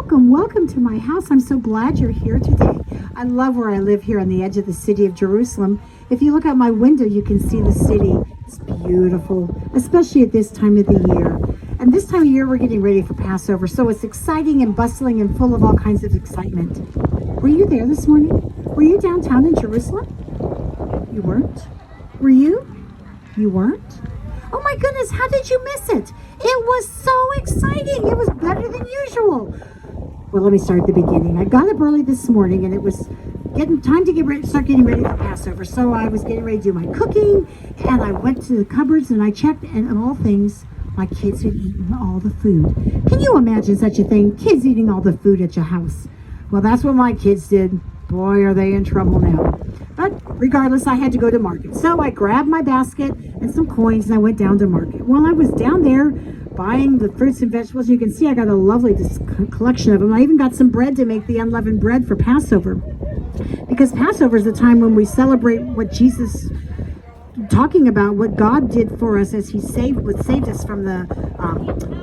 Welcome to my house. I'm so glad you're here today. I love where I live here on the edge of the city of Jerusalem. If you look out my window, you can see the city. It's beautiful, especially at this time of the year. And this time of year, we're getting ready for Passover, so it's exciting and bustling and full of all kinds of excitement. Were you there this morning? Were you downtown in Jerusalem? You weren't? Were you? You weren't? Oh my goodness, how did you miss it? It was so exciting. It was better than usual. Well, let me start at the beginning. I got up early this morning and it was time to start getting ready for Passover. So I was getting ready to do my cooking and I went to the cupboards and I checked, and of all things, my kids had eaten all the food. Can you imagine such a thing? Kids eating all the food at your house. Well, that's what my kids did. Boy, are they in trouble now. But regardless, I had to go to market. So I grabbed my basket and some coins and I went down to market. While I was down there buying the fruits and vegetables, you can see I got a lovely collection of them. I even got some bread to make the unleavened bread for Passover. Because Passover is the time when we celebrate what Jesus, talking about what God did for us as he saved us from the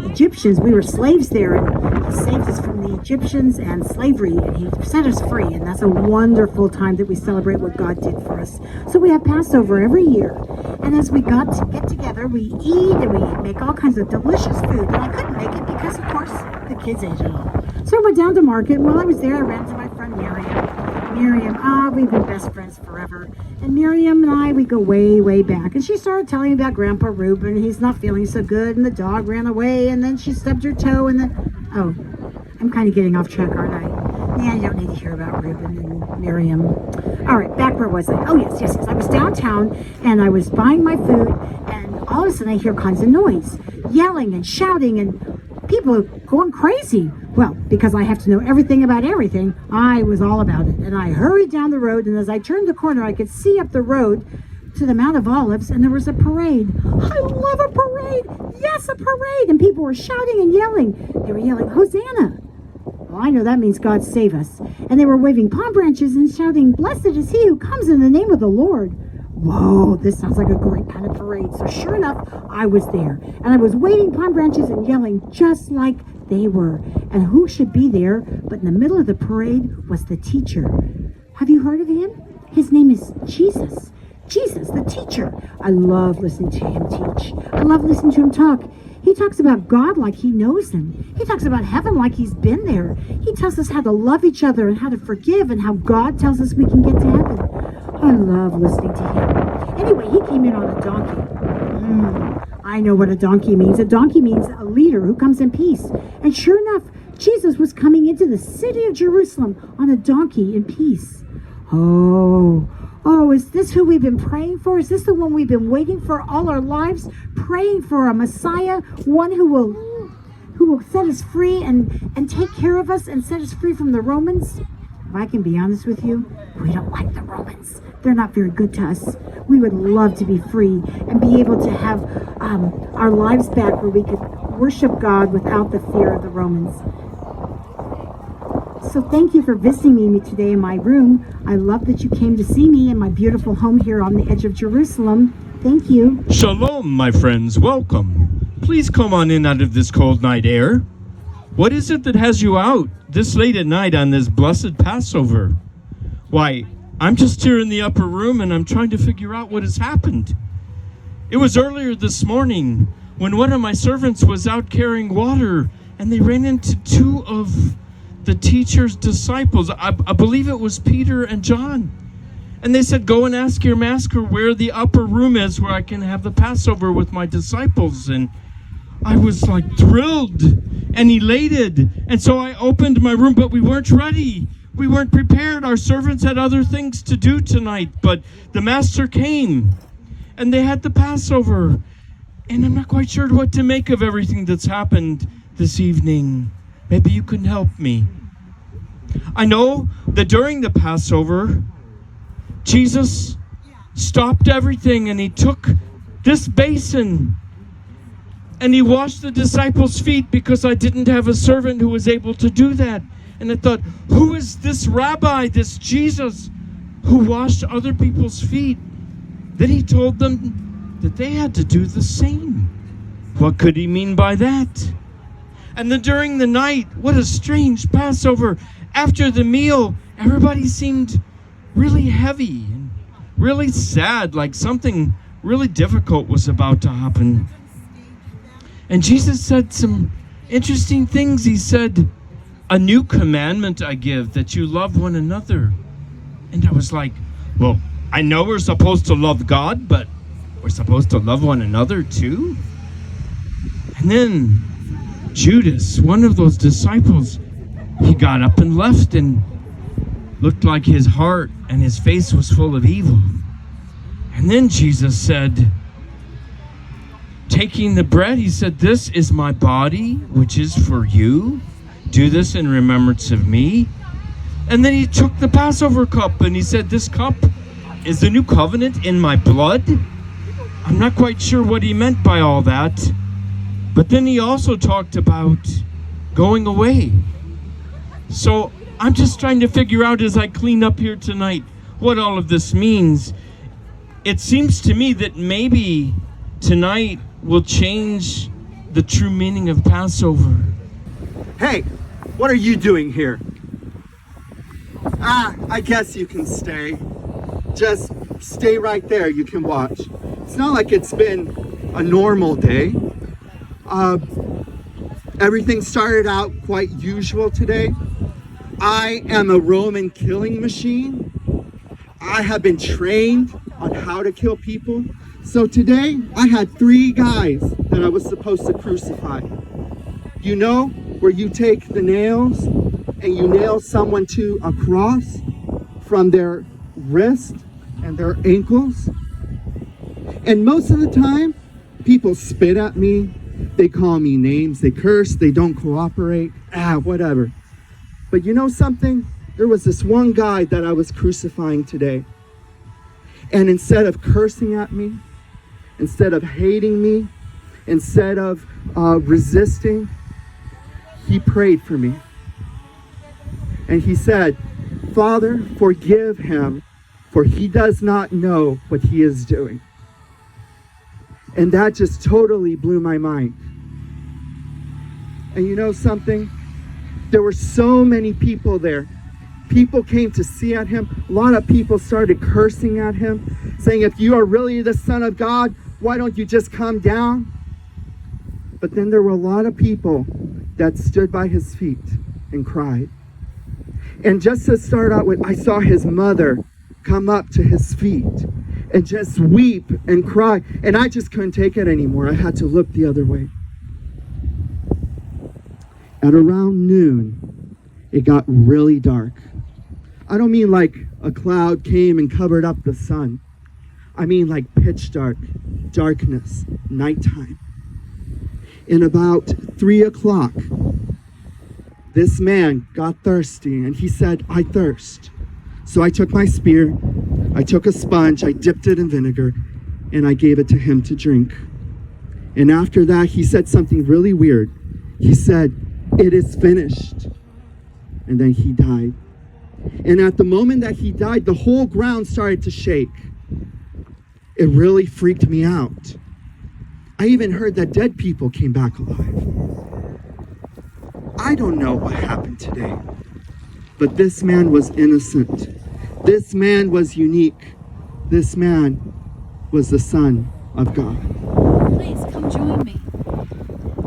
Egyptians. We were slaves there, and he saved us from the Egyptians and slavery, and he set us free. And that's a wonderful time that we celebrate what God did for us. So we have Passover every year, and as we got to get together, we eat and we make all kinds of delicious food. And I couldn't make it because, of course, the kids ate it all. So I went down to market, and while I was there, I ran to my friend Miriam. We've been best friends forever. And Miriam and I, we go way, way back. And she started telling me about Grandpa Reuben. He's not feeling so good, and the dog ran away, and then she stubbed her toe, and then, oh, I'm kind of getting off track, aren't I? Yeah, you don't need to hear about Reuben and Miriam. All right, back where was I? Oh, yes. I was downtown, and I was buying my food, and all of a sudden I hear kinds of noise, yelling and shouting, and people are going crazy. Well, because I have to know everything about everything, I was all about it. And I hurried down the road, and as I turned the corner, I could see up the road to the Mount of Olives, and there was a parade. I love a parade! Yes, a parade! And people were shouting and yelling. They were yelling, Hosanna! Well, I know that means God save us. And they were waving palm branches and shouting, Blessed is he who comes in the name of the Lord. Whoa, this sounds like a great kind of parade. So sure enough, I was there. And I was waving palm branches and yelling just like they were. And who should be there but in the middle of the parade was the teacher. Have you heard of him? His name is Jesus. Jesus, the teacher. I love listening to him teach. I love listening to him talk. He talks about God like he knows him. He talks about heaven like he's been there. He tells us how to love each other and how to forgive, and how God tells us we can get to heaven. I love listening to him. Anyway, he came in on a donkey. I know what a donkey means. A donkey means a leader who comes in peace. And sure enough, Jesus was coming into the city of Jerusalem on a donkey in peace. Oh, is this who we've been praying for? Is this the one we've been waiting for all our lives? Praying for a Messiah, one who will set us free and take care of us and set us free from the Romans? If I can be honest with you, we don't like the Romans. They're not very good to us. We would love to be free and be able to have our lives back where we could worship God without the fear of the Romans. So thank you for visiting me today in my room. I love that you came to see me in my beautiful home here on the edge of Jerusalem. Thank you. Shalom, my friends. Welcome. Please come on in out of this cold night air. What is it that has you out this late at night on this blessed Passover? Why, I'm just here in the upper room and I'm trying to figure out what has happened. It was earlier this morning when one of my servants was out carrying water and they ran into two of the teacher's disciples. I believe it was Peter and John. And they said, go and ask your master where the upper room is where I can have the Passover with my disciples. And I was like thrilled and elated. And so I opened my room, but we weren't ready. We weren't prepared. Our servants had other things to do tonight, but the master came and they had the Passover. And I'm not quite sure what to make of everything that's happened this evening. Maybe you can help me. I know that during the Passover, Jesus stopped everything and he took this basin and he washed the disciples' feet, because I didn't have a servant who was able to do that. And I thought, who is this rabbi, this Jesus, who washed other people's feet? Then he told them that they had to do the same. What could he mean by that? And then during the night, what a strange Passover. After the meal, everybody seemed really heavy and really sad, like something really difficult was about to happen. And Jesus said some interesting things. He said, "A new commandment I give, that you love one another." And I was like, well, I know we're supposed to love God, but we're supposed to love one another too? And then Judas, one of those disciples, he got up and left and looked like his heart and his face was full of evil. And then Jesus said, taking the bread, he said, "This is my body, which is for you. Do this in remembrance of me." And then he took the Passover cup and he said, "This cup is the new covenant in my blood." I'm not quite sure what he meant by all that. But then he also talked about going away. So I'm just trying to figure out as I clean up here tonight what all of this means. It seems to me that maybe tonight will change the true meaning of Passover. Hey, what are you doing here? I guess you can stay. Just stay right there, you can watch. It's not like it's been a normal day. Everything started out quite usual today. I am a Roman killing machine. I have been trained on how to kill people. So today, I had 3 guys that I was supposed to crucify. You know, where you take the nails and you nail someone to a cross from their wrist and their ankles. And most of the time, people spit at me. They call me names. They curse. They don't cooperate. Whatever. But you know something? There was this one guy that I was crucifying today. And instead of cursing at me, instead of hating me, instead of resisting, he prayed for me. And he said, "Father, forgive him, for he does not know what he is doing." And that just totally blew my mind. And you know something? There were so many people there. People came to see at him. A lot of people started cursing at him, saying, "If you are really the Son of God, why don't you just come down?" But then there were a lot of people that stood by his feet and cried. And just to start out with, I saw his mother come up to his feet and just weep and cry. And I just couldn't take it anymore. I had to look the other way. At around noon, it got really dark. I don't mean like a cloud came and covered up the sun. I mean like pitch dark, darkness, nighttime. In about 3 o'clock, this man got thirsty and he said, "I thirst." So I took my spear, I took a sponge, I dipped it in vinegar, and I gave it to him to drink. And after that, he said something really weird. He said, "It is finished." And then he died. And at the moment that he died, the whole ground started to shake. It really freaked me out. I even heard that dead people came back alive. I don't know what happened today, but this man was innocent. This man was unique. This man was the Son of God. Please come join me.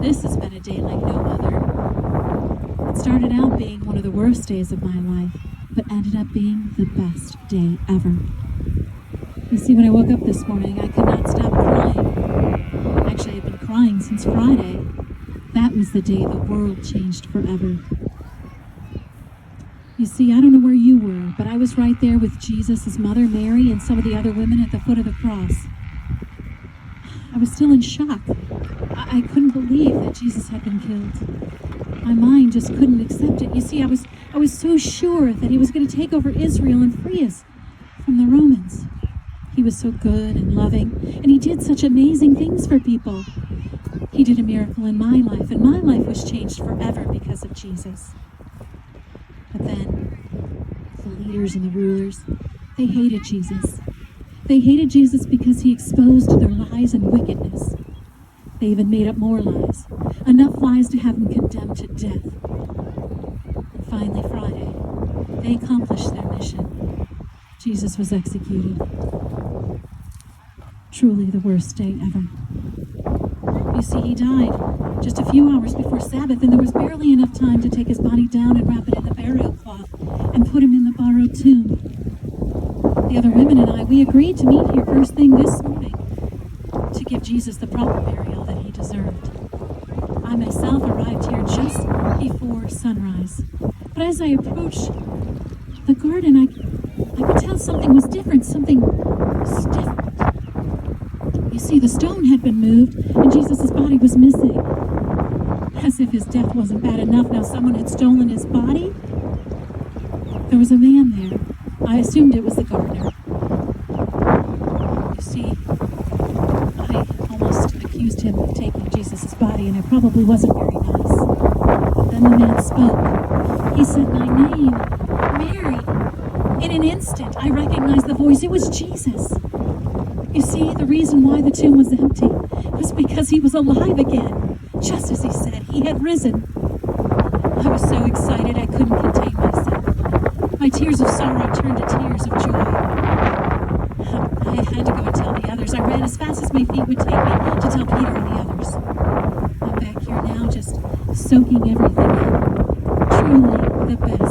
This has been a day like no other. It started out being one of the worst days of my life, but ended up being the best day ever. You see, when I woke up this morning, I could not stop crying. Actually, I've been crying since Friday. That was the day the world changed forever. You see, I don't know where you were, but I was right there with Jesus, his mother Mary, and some of the other women at the foot of the cross. I was still in shock. I couldn't believe that Jesus had been killed. My mind just couldn't accept it. You see, I was so sure that he was going to take over Israel and free us from the Romans. He was so good and loving, and he did such amazing things for people. He did a miracle in my life, and my life was changed forever because of Jesus. But then, the leaders and the rulers, they hated Jesus. They hated Jesus because he exposed their lies and wickedness. They even made up more lies enough lies to have him condemned to death. And finally, Friday, they accomplished their mission. Jesus was executed. Truly the worst day ever. You see, he died just a few hours before Sabbath, and there was barely enough time to take his body down and wrap it in the burial cloth and put him in the borrowed tomb. The other women and I, we agreed to meet here first thing this morning to give Jesus the proper burial that he deserved. I myself arrived here just before sunrise. But as I approached the garden, I could tell something was different, something stiff. You see, the stone had been moved, and Jesus' body was missing. As if his death wasn't bad enough, now someone had stolen his body. There was a man there. I assumed it was the gardener. You see, I almost accused him of taking Jesus' body, and it probably wasn't very nice. But then the man spoke. He said my name, Mary. In an instant, I recognized the voice. It was Jesus. You see, the reason why the tomb was empty was because he was alive again. Just as he said, he had risen. I was so excited I couldn't contain myself. My tears of sorrow turned to tears of joy. I had to go and tell the others. I ran as fast as my feet would take me to tell Peter and the others. I'm back here now, just soaking everything in. Truly the best